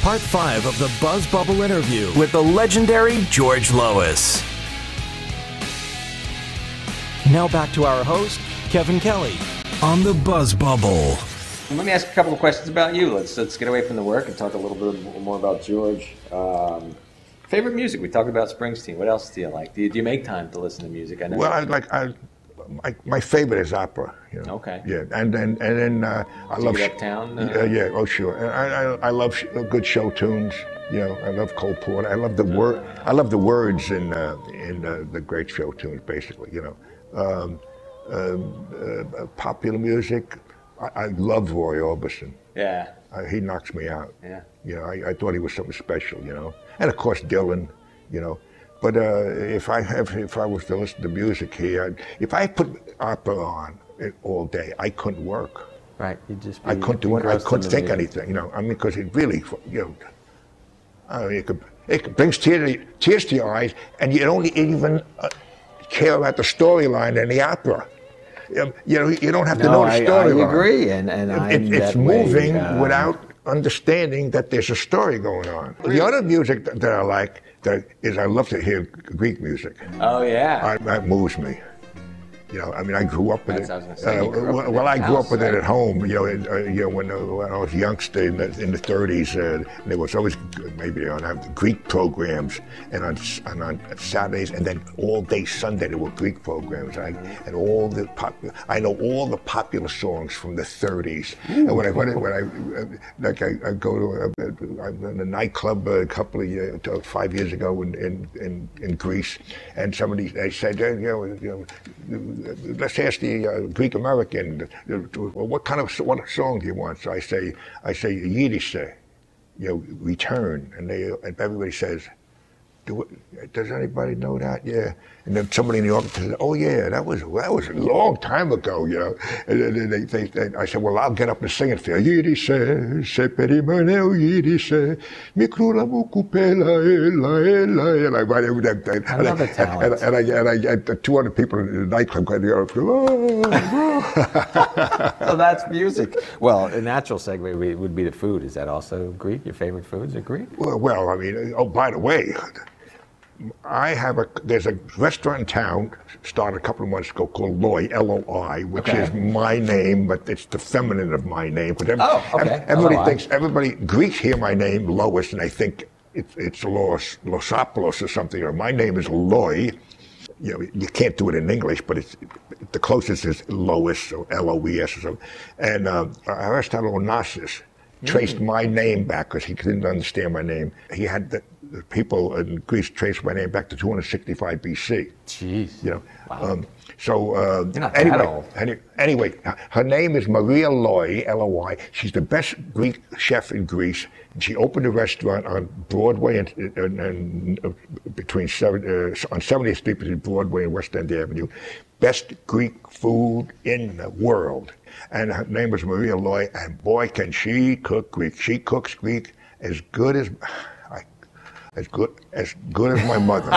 Part 5 of the BuzzBubble interview with the legendary George Lois. Now back to our host, Kevin Kelly, on the BuzzBubble. Let me ask a couple of questions about you. Let's get away from the work and talk a little bit more about George. Favorite music? We talked about Springsteen. What else do you like? Do you make time to listen to music? I know. Well, my favorite is opera. You know? Okay. Yeah, and then I love uptown. Yeah. Oh, sure. And I love good show tunes. You know, I love Cole Porter. I love the word. I love the words in the great show tunes. Basically, you know, popular music. I love Roy Orbison. Yeah. He knocks me out. Yeah. You know, I thought he was something special. You know, and of course Dylan. You know. But if I was to listen to music here, if I put opera on all day, I couldn't work. Right, you just I couldn't do it. I couldn't think anything. You know, I mean, because it really, you know, it brings tears to your eyes, and you don't even care about the storyline in the opera. You know, you don't have to know the storyline. I agree, and it's moving without understanding that there's a story going on. The other music that I like I love to hear Greek music. Oh yeah, that moves me. You know, I mean, I grew up with it. I grew up with it at home. You know, when I was a youngster in the 30s, there was always maybe on Greek programs, and on Saturdays, and then all day Sunday there were Greek programs. And all the I know all the popular songs from the 30s. Ooh. And when I go to a nightclub a couple of years, 5 years ago in Greece, and they said, you know, let's ask the Greek American, what song do you want? So I say Yiddish, you know, return, and everybody says, does anybody know that? Yeah. And then somebody in the office says, oh yeah, that was a long time ago, you know. And then I said, well, I'll get up and sing it for you. Yiddish, se perimaneu Yiddish, mikrula mukupela ela. And I love the talent. And I get 200 people in the nightclub going, So that's music. Well, a natural segue would be the food. Is that also Greek? Your favorite foods are Greek? Well, I mean, oh, by the way, there's a restaurant in town, started a couple of months ago, called Loi, L-O-I, which is my name, but it's the feminine of my name. But everybody, Greeks hear my name, Lois, and they think it's Losopoulos or something, or my name is Loi. You know, you can't do it in English, but the closest is Lois, or L-O-E-S or something. And Aristotle Onassis traced my name back because he didn't understand my name. He had the people in Greece traced my name back to 265 BC. Jeez. You know. Wow. You're not that old. Anyway, her name is Maria Loi, L-O-I. She's the best Greek chef in Greece. And she opened a restaurant on Broadway and between on 70th Street between Broadway and West End Avenue. Best Greek food in the world. And her name was Maria Loi, and boy, can she cook Greek. She cooks Greek as good as my mother.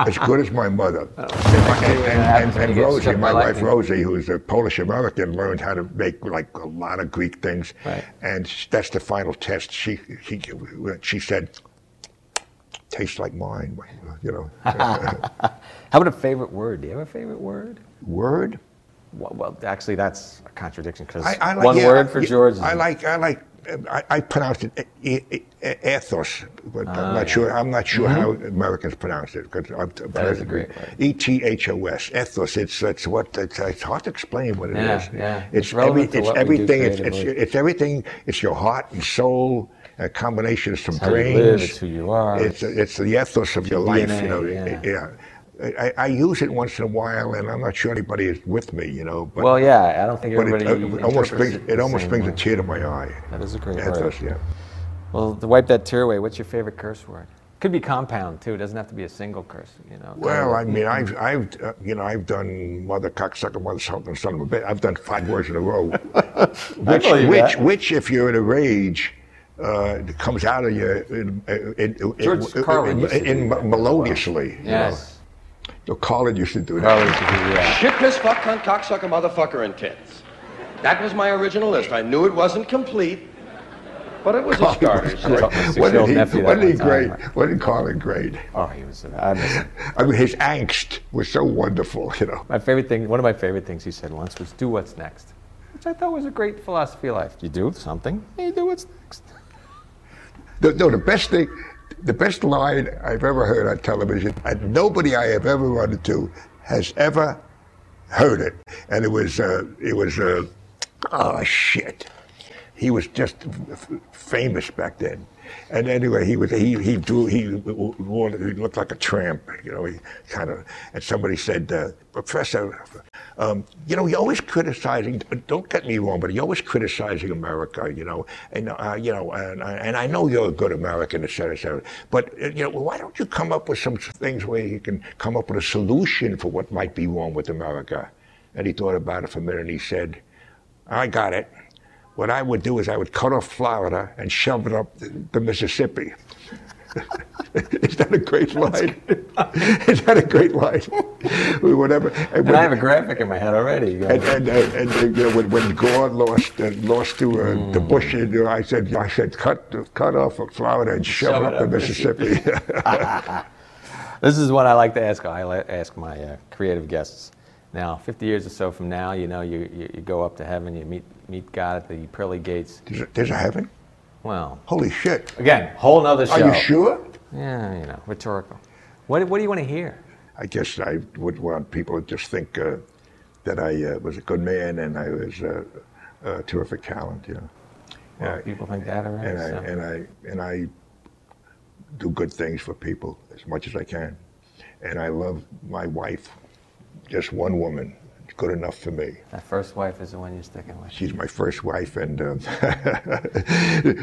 As good as my mother. And Rosie, my wife Rosie, who's a Polish American, learned how to make like a lot of Greek things. Right. And that's the final test. She said, tastes like mine, you know. How about a favorite word? Do you have a favorite word? Word? Well, actually, that's a contradiction because word for George. I pronounce it ethos, but I'm not sure how Americans pronounce it. That is a great word. E-T-H-O-S, ethos. It's hard to explain what it is. Yeah. It's everything. It's everything. It's your heart and soul. A combination of some brains. How you live, it's who you are. It's the ethos of your life. DNA, you know. Yeah. I use it once in a while, and I'm not sure anybody is with me, you know. But, well, yeah, I don't think everybody. It almost brings a tear to my eye. That is a great word. Yeah. Well, to wipe that tear away, what's your favorite curse word? Could be compound too. It doesn't have to be a single curse, you know. Well, I mean, I've done mother cocksucker, mother something, son of a bitch. I've done 5 words in a row. which, if you're in a rage, it comes out of you George Carlin melodiously. Yes. So Carlin used to do that. Shit, piss, fuck, cunt, cocksucker, motherfucker, and tits. That was my original list. I knew it wasn't complete. But it was a starter. Wasn't he great? Wasn't Carlin great? Oh, he was. I mean, his angst was so wonderful, you know. My favorite thing, one of my favorite things he said once was, "Do what's next," which I thought was a great philosophy of life. You do something, you do what's next. The best line I've ever heard on television, and nobody I have ever run into has ever heard it. And it was oh shit. He was just famous back then. And anyway, he looked like a tramp, you know. He kind of, and somebody said, "Professor, you know, you're always criticizing. Don't get me wrong, but you're always criticizing America, you know. And you know, and I know you're a good American, et cetera, et cetera. But you know, why don't you come up with some things where you can come up with a solution for what might be wrong with America?" And he thought about it for a minute, and he said, "I got it. What I would do is I would cut off Florida and shove it up the Mississippi." Is that a great line? Is that a great line? Whatever. And I have a graphic in my head already. And you know, when Gore lost to the Bush, I said, cut off Florida and shove it up the Mississippi. This is what I like to ask. I ask my creative guests. Now, 50 years or so from now, you know, you go up to heaven, you meet God at the pearly gates. There's a heaven? Well. Holy shit. Again, whole nother show. Are you sure? Yeah, you know, rhetorical. What do you want to hear? I guess I would want people to just think that I was a good man and I was a terrific talent, you know. Well, people think that already. And I do good things for people as much as I can. And I love my wife. Just one woman, good enough for me. That first wife is the one you're sticking with. She's my first wife, and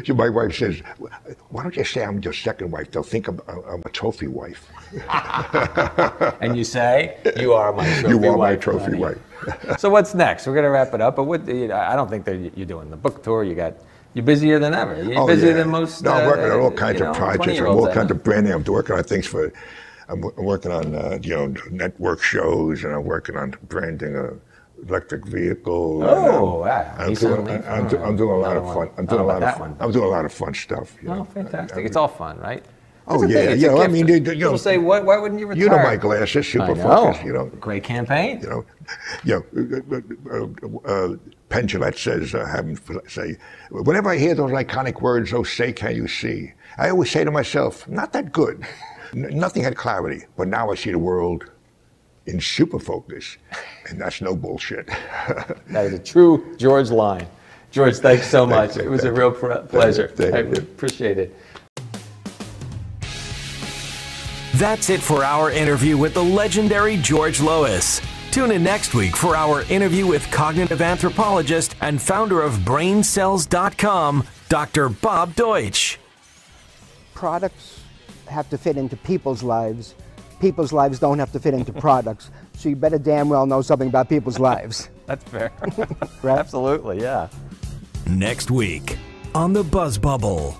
my wife says, "Why don't you say I'm your second wife? They'll think I'm a trophy wife." And you say, "You are my trophy wife." You are my trophy wife. So what's next? We're going to wrap it up, but I don't think that you're doing the book tour. You're busier than ever. You're busier than most. No, I'm working on all kinds of projects. I'm all kinds of branding. I'm working on things for. I'm working on you know, network shows, and I'm working on branding electric vehicles. Oh, wow! I'm doing a lot of fun. I'm doing a lot of fun stuff. You know? Fantastic! It's all fun, right? Oh yeah, you know. I mean, people say, why wouldn't you retire? You know my glasses, super focused. You know, great campaign. You know, Penn Jillette says, whenever I hear those iconic words, "Oh, say can you see?" I always say to myself, not that good. Nothing had clarity, but now I see the world in super focus, and that's no bullshit. That is a true George line. George, thanks so much. It was a real pleasure. I appreciate it. That's it for our interview with the legendary George Lois. Tune in next week for our interview with cognitive anthropologist and founder of BrainCells.com, Dr. Bob Deutsch. Products have to fit into people's lives. People's lives don't have to fit into products. So you better damn well know something about people's lives. That's fair. Right? Absolutely, yeah. Next week on the BuzzBubble.